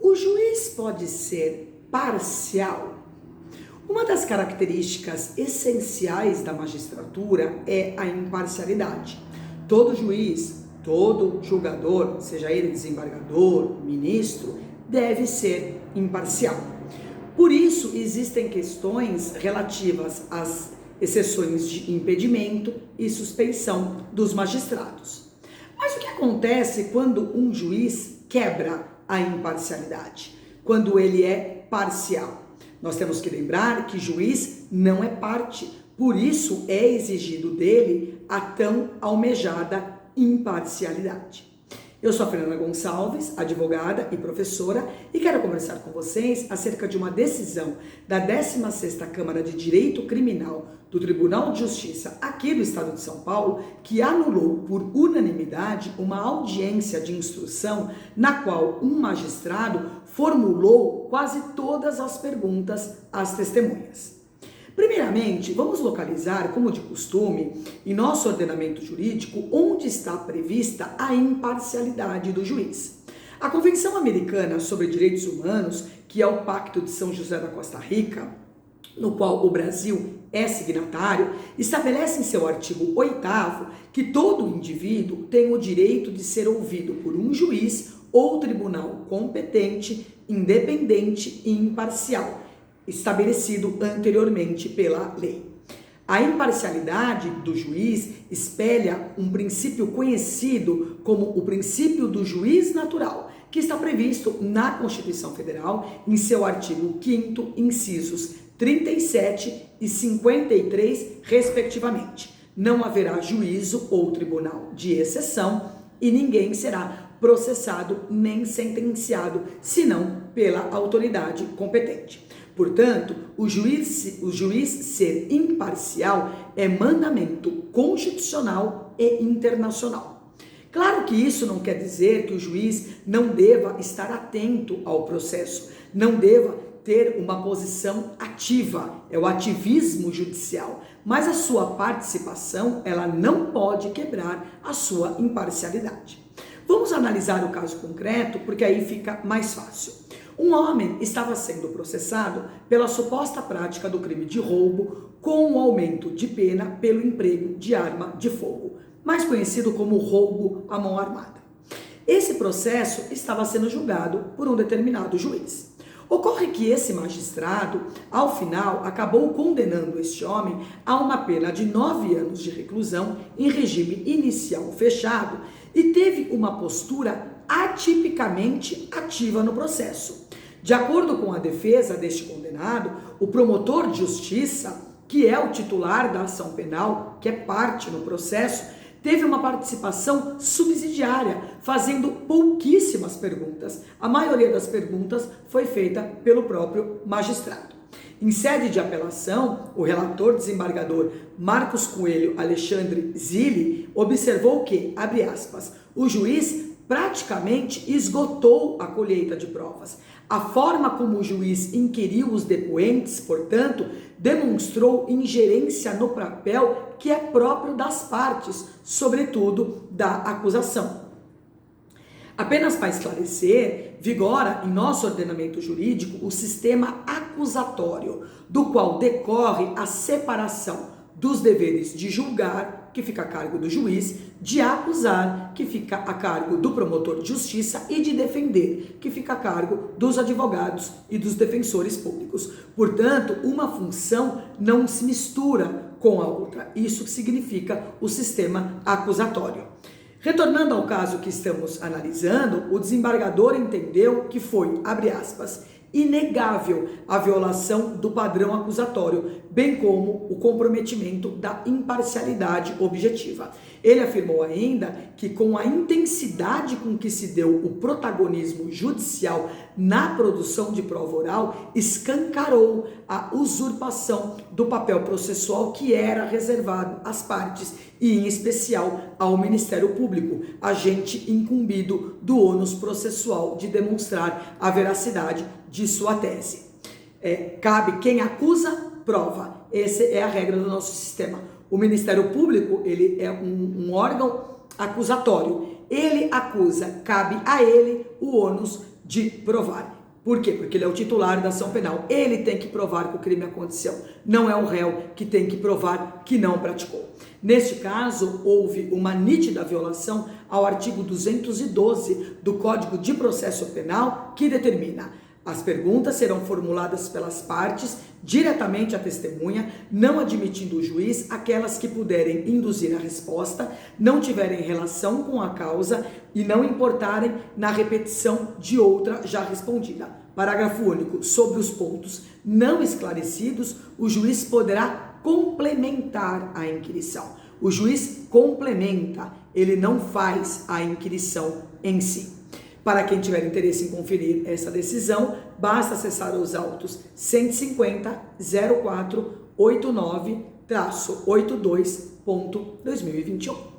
O juiz pode ser parcial? Uma das características essenciais da magistratura é a imparcialidade. Todo juiz, todo julgador, seja ele desembargador, ministro, deve ser imparcial. Por isso, existem questões relativas às exceções de impedimento e suspeição dos magistrados. Mas o que acontece quando um juiz quebra a imparcialidade? Quando ele é parcial? Nós temos que lembrar que juiz não é parte, por isso é exigido dele a tão almejada imparcialidade. Eu sou a Fernanda Gonçalves, advogada e professora, e quero conversar com vocês acerca de uma decisão da 16ª Câmara de Direito Criminal do Tribunal de Justiça aqui do Estado de São Paulo, que anulou por unanimidade uma audiência de instrução na qual um magistrado formulou quase todas as perguntas às testemunhas. Primeiramente, vamos localizar, como de costume, em nosso ordenamento jurídico, onde está prevista a imparcialidade do juiz. A Convenção Americana sobre Direitos Humanos, que é o Pacto de São José da Costa Rica, no qual o Brasil é signatário, estabelece em seu artigo 8º que todo indivíduo tem o direito de ser ouvido por um juiz ou tribunal competente, independente e imparcial, estabelecido anteriormente pela lei. A imparcialidade do juiz espelha um princípio conhecido como o princípio do juiz natural, que está previsto na Constituição Federal em seu artigo 5º, incisos 37 e 53, respectivamente. Não haverá juízo ou tribunal de exceção e ninguém será processado nem sentenciado, senão pela autoridade competente. Portanto, o juiz ser imparcial é mandamento constitucional e internacional. Claro que isso não quer dizer que o juiz não deva estar atento ao processo, não deva ter uma posição ativa, é o ativismo judicial, mas a sua participação, ela não pode quebrar a sua imparcialidade. Vamos analisar o caso concreto, porque aí fica mais fácil. Um homem estava sendo processado pela suposta prática do crime de roubo com o aumento de pena pelo emprego de arma de fogo, mais conhecido como roubo à mão armada. Esse processo estava sendo julgado por um determinado juiz. Ocorre que esse magistrado, ao final, acabou condenando este homem a uma pena de 9 anos de reclusão em regime inicial fechado e teve uma postura atipicamente ativa no processo. De acordo com a defesa deste condenado, o promotor de justiça, que é o titular da ação penal, que é parte no processo, teve uma participação subsidiária, fazendo pouquíssimas perguntas. A maioria das perguntas foi feita pelo próprio magistrado. Em sede de apelação, o relator desembargador Marcos Coelho Alexandre Zilli observou que, abre aspas, o juiz praticamente esgotou a colheita de provas. A forma como o juiz inquiriu os depoentes, portanto, demonstrou ingerência no papel que é próprio das partes, sobretudo da acusação. Apenas para esclarecer, vigora em nosso ordenamento jurídico o sistema acusatório, do qual decorre a separação dos deveres de julgar, que fica a cargo do juiz, de acusar, que fica a cargo do promotor de justiça, e de defender, que fica a cargo dos advogados e dos defensores públicos. Portanto, uma função não se mistura com a outra. Isso significa o sistema acusatório. Retornando ao caso que estamos analisando, o desembargador entendeu que foi, abre aspas, inegável a violação do padrão acusatório, bem como o comprometimento da imparcialidade objetiva. Ele afirmou ainda que, com a intensidade com que se deu o protagonismo judicial na produção de prova oral, escancarou a usurpação do papel processual que era reservado às partes e, em especial, ao Ministério Público, agente incumbido do ônus processual de demonstrar a veracidade de sua tese. Cabe quem acusa, prova. Essa é a regra do nosso sistema. O Ministério Público, ele é um órgão acusatório. Ele acusa, cabe a ele o ônus de provar. Por quê? Porque ele é o titular da ação penal. Ele tem que provar que o crime aconteceu. Não é o réu que tem que provar que não praticou. Neste caso, houve uma nítida violação ao artigo 212 do Código de Processo Penal, que determina: as perguntas serão formuladas pelas partes diretamente à testemunha, não admitindo o juiz aquelas que puderem induzir a resposta, não tiverem relação com a causa e não importarem na repetição de outra já respondida. Parágrafo único. Sobre os pontos não esclarecidos, o juiz poderá complementar a inquirição. O juiz complementa, ele não faz a inquirição em si. Para quem tiver interesse em conferir essa decisão, basta acessar os autos 150.0489-82.2021.